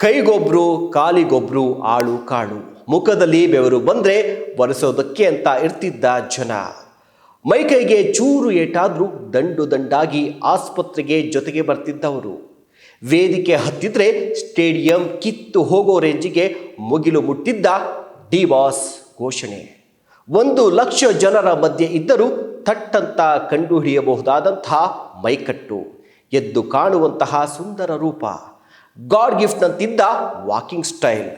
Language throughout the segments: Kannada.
ಕೈಗೊಬ್ರು ಕಾಲಿಗೊಬ್ರು ಆಳು ಕಾಳು, ಮುಖದಲ್ಲಿ ಬೆವರು ಬಂದ್ರೆ ಒರೆಸೋದಕ್ಕೆ ಅಂತ ಇರ್ತಿದ್ದ ಜನ. ಮೈಕೈಗೆ ಚೂರು ಏಟಾದ್ರೂ ದಂಡಾಗಿ ಆಸ್ಪತ್ರೆಗೆ ಜೊತೆಗೆ ಬರ್ತಿದ್ದವರು. ವೇದಿಕೆ ಹತ್ತಿದ್ರೆ ಸ್ಟೇಡಿಯಂ ಕಿತ್ತು ಹೋಗೋ ರೇಂಜಿಗೆ ಮುಗಿಲು ಮುಟ್ಟಿದ್ದ ಡಿ ಬಾಸ್ ಘೋಷಣೆ. 1,00,000 ಜನರ ಮಧ್ಯೆ ಇದ್ದರೂ ಥಟ್ಟಂತ ಕಂಡುಹಿಡಿಯಬಹುದಾದಂತಹ ಮೈಕಟ್ಟು, ಎದ್ದು ಕಾಣುವಂತಹ ಸುಂದರ ರೂಪ, ಗಾಡ್ ಗಿಫ್ಟ್ನಂತಿದ್ದ ವಾಕಿಂಗ್ ಸ್ಟೈಲ್,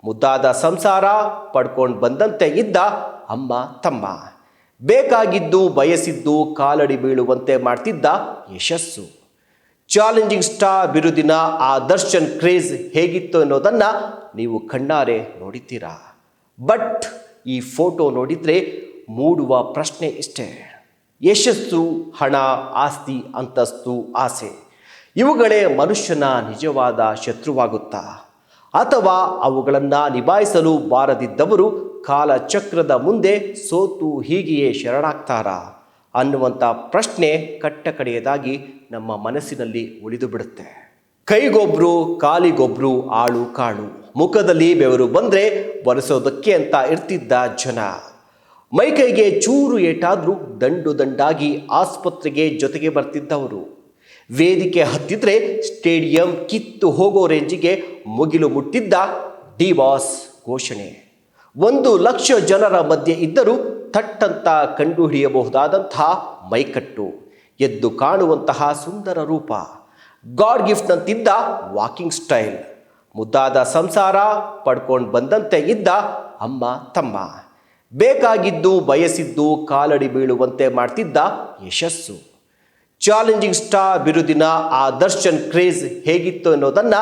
ಮುದ್ದಾದ ಸಂಸಾರ ಪಡ್ಕೊಂಡು ಬಂದಂತೆ ಇದ್ದ ಅಮ್ಮ ತಮ್ಮ, ಬೇಕಾಗಿದ್ದು ಬಯಸಿದ್ದು ಕಾಲಡಿ ಬೀಳುವಂತೆ ಮಾಡ್ತಿದ್ದ ಯಶಸ್ಸು. ಚಾಲೆಂಜಿಂಗ್ ಸ್ಟಾರ್ ಬಿರುದಿನ ಆ ದರ್ಶನ್ ಕ್ರೇಜ್ ಹೇಗಿತ್ತು ಅನ್ನೋದನ್ನು ನೀವು ಕಣ್ಣಾರೆ ನೋಡಿದ್ದೀರಾ. ಬಟ್ ಈ ಫೋಟೋ ನೋಡಿದರೆ ಮೂಡುವ ಪ್ರಶ್ನೆ ಇಷ್ಟೇ: ಯಶಸ್ಸು, ಹಣ, ಆಸ್ತಿ, ಅಂತಸ್ತು, ಆಸೆ ಇವುಗಳೇ ಮನುಷ್ಯನ ನಿಜವಾದ ಶತ್ರುವಾಗುತ್ತಾ? ಅಥವಾ ಅವುಗಳನ್ನು ನಿಭಾಯಿಸಲು ಬಾರದಿದ್ದವರು ಕಾಲಚಕ್ರದ ಮುಂದೆ ಸೋತು ಹೀಗೆಯೇ ಶರಣಾಗ್ತಾರಾ ಅನ್ನುವಂಥ ಪ್ರಶ್ನೆ ಕಟ್ಟಕಡೆಯದಾಗಿ ನಮ್ಮ ಮನಸ್ಸಿನಲ್ಲಿ ಉಳಿದು ಬಿಡುತ್ತೆ. ಕೈಗೊಬ್ರು ಕಾಲಿಗೊಬ್ರು ಆಳು ಕಾಳು, ಮುಖದಲ್ಲಿ ಬೆವರು ಬಂದರೆ ಒರೆಸೋದಕ್ಕೆ ಅಂತ ಇರ್ತಿದ್ದ ಜನ. ಮೈಕೈಗೆ ಚೂರು ಏಟಾದ್ರೂ ದಂಡಾಗಿ ಆಸ್ಪತ್ರೆಗೆ ಜೊತೆಗೆ ಬರ್ತಿದ್ದವರು. ವೇದಿಕೆ ಹತ್ತಿದ್ರೆ ಸ್ಟೇಡಿಯಂ ಕಿತ್ತು ಹೋಗೋ ರೇಂಜಿಗೆ ಮುಗಿಲು ಮುಟ್ಟಿದ್ದ ಡಿ ಬಾಸ್ ಘೋಷಣೆ. 1,00,000 ಜನರ ಮಧ್ಯೆ ಇದ್ದರೂ ಥಟ್ಟಂತ ಕಂಡುಹಿಡಿಯಬಹುದಾದಂತಹ ಮೈಕಟ್ಟು, ಎದ್ದು ಕಾಣುವಂತಹ ಸುಂದರ ರೂಪ, ಗಾಡ್ ಗಿಫ್ಟ್ನಂತಿದ್ದ ವಾಕಿಂಗ್ ಸ್ಟೈಲ್, ಮುದ್ದಾದ ಸಂಸಾರ ಪಡ್ಕೊಂಡು ಬಂದಂತೆ ಇದ್ದ ಅಮ್ಮ ತಮ್ಮ, ಬೇಕಾಗಿದ್ದು ಬಯಸಿದ್ದು ಕಾಲಡಿ ಬೀಳುವಂತೆ ಮಾಡ್ತಿದ್ದ ಯಶಸ್ಸು. ಚಾಲೆಂಜಿಂಗ್ ಸ್ಟಾರ್ ಬಿರುದಿನ ಆ ದರ್ಶನ್ ಕ್ರೇಜ್ ಹೇಗಿತ್ತು ಅನ್ನೋದನ್ನು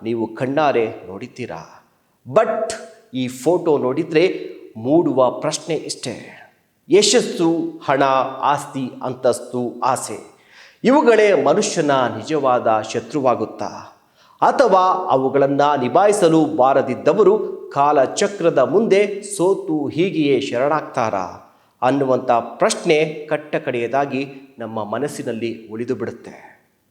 ನೀವು ಕಣ್ಣಾರೆ ನೋಡಿದ್ದೀರಾ. ಬಟ್ ಈ ಫೋಟೋ ನೋಡಿದರೆ ಮೂಡುವ ಪ್ರಶ್ನೆ ಇಷ್ಟೇ: ಯಶಸ್ಸು, ಹಣ, ಆಸ್ತಿ, ಅಂತಸ್ತು, ಆಸೆ ಇವುಗಳೇ ಮನುಷ್ಯನ ನಿಜವಾದ ಶತ್ರುವಾಗುತ್ತಾ? ಅಥವಾ ಅವುಗಳನ್ನು ನಿಭಾಯಿಸಲು ಬಾರದಿದ್ದವರು ಕಾಲಚಕ್ರದ ಮುಂದೆ ಸೋತು ಹೀಗೆಯೇ ಶರಣಾಗ್ತಾರಾ ಅನ್ನುವಂಥ ಪ್ರಶ್ನೆ ಕಟ್ಟಕಡೆಯದಾಗಿ ನಮ್ಮ ಮನಸ್ಸಿನಲ್ಲಿ ಉಳಿದು ಬಿಡುತ್ತೆ.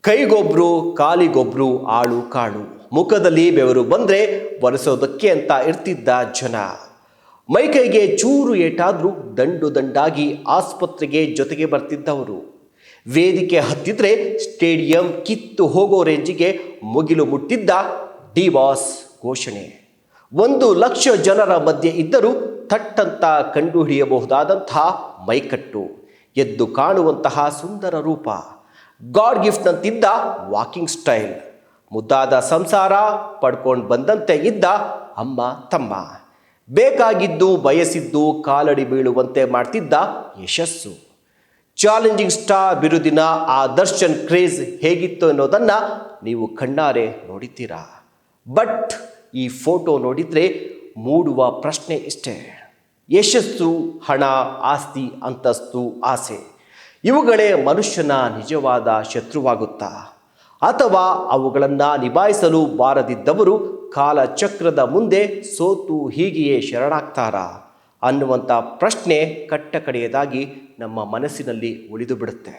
ಕೈಗೊಬ್ರು ಕಾಲಿಗೊಬ್ರು ಆಳು ಕಾಳು, ಮುಖದಲ್ಲಿ ಬೆವರು ಬಂದರೆ ಒರೆಸೋದಕ್ಕೆ ಅಂತ ಇರ್ತಿದ್ದ ಜನ. ಮೈಕೈಗೆ ಚೂರು ಏಟಾದ್ರೂ ದಂಡಾಗಿ ಆಸ್ಪತ್ರೆಗೆ ಜೊತೆಗೆ ಬರ್ತಿದ್ದವರು. ವೇದಿಕೆ ಹತ್ತಿದ್ರೆ ಸ್ಟೇಡಿಯಂ ಕಿತ್ತು ಹೋಗೋ ರೇಂಜಿಗೆ ಮುಗಿಲು ಮುಟ್ಟಿದ್ದ ಡಿ ಬಾಸ್ ಘೋಷಣೆ. 1,00,000 ಜನರ ಮಧ್ಯೆ ಇದ್ದರೂ ಥಟ್ಟಂತ ಕಂಡುಹಿಡಿಯಬಹುದಾದಂತಹ ಮೈಕಟ್ಟು, ಎದ್ದು ಕಾಣುವಂತಹ ಸುಂದರ ರೂಪ, ಗಾಡ್ ಗಿಫ್ಟ್ನಂತಿದ್ದ ವಾಕಿಂಗ್ ಸ್ಟೈಲ್, ಮುದ್ದಾದ ಸಂಸಾರ ಪಡ್ಕೊಂಡು ಬಂದಂತೆ ಇದ್ದ ಅಮ್ಮ ತಮ್ಮ, ಬೇಕಾಗಿದ್ದು ಬಯಸಿದ್ದು ಕಾಲಡಿ ಬೀಳುವಂತೆ ಮಾಡ್ತಿದ್ದ ಯಶಸ್ಸು. ಚಾಲೆಂಜಿಂಗ್ ಸ್ಟಾರ್ ಬಿರುದಿನ ಆ ದರ್ಶನ್ ಕ್ರೇಜ್ ಹೇಗಿತ್ತು ಅನ್ನೋದನ್ನು ನೀವು ಕಣ್ಣಾರೆ ನೋಡಿದ್ದೀರಾ. ಬಟ್ ಈ ಫೋಟೋ ನೋಡಿದರೆ ಮೂಡುವ ಪ್ರಶ್ನೆ ಇಷ್ಟೇ: ಯಶಸ್ಸು, ಹಣ, ಆಸ್ತಿ, ಅಂತಸ್ತು, ಆಸೆ ಇವುಗಳೇ ಮನುಷ್ಯನ ನಿಜವಾದ ಶತ್ರುವಾಗುತ್ತಾ? ಅಥವಾ ಅವುಗಳನ್ನು ನಿಭಾಯಿಸಲು ಬಾರದಿದ್ದವರು ಕಾಲಚಕ್ರದ ಮುಂದೆ ಸೋತು ಹೀಗೆಯೇ ಶರಣಾಗ್ತಾರಾ ಅನ್ನುವಂಥ ಪ್ರಶ್ನೆ ಕಟ್ಟಕಡೆಯದಾಗಿ ನಮ್ಮ ಮನಸ್ಸಿನಲ್ಲಿ ಉಳಿದು ಬಿಡುತ್ತೆ.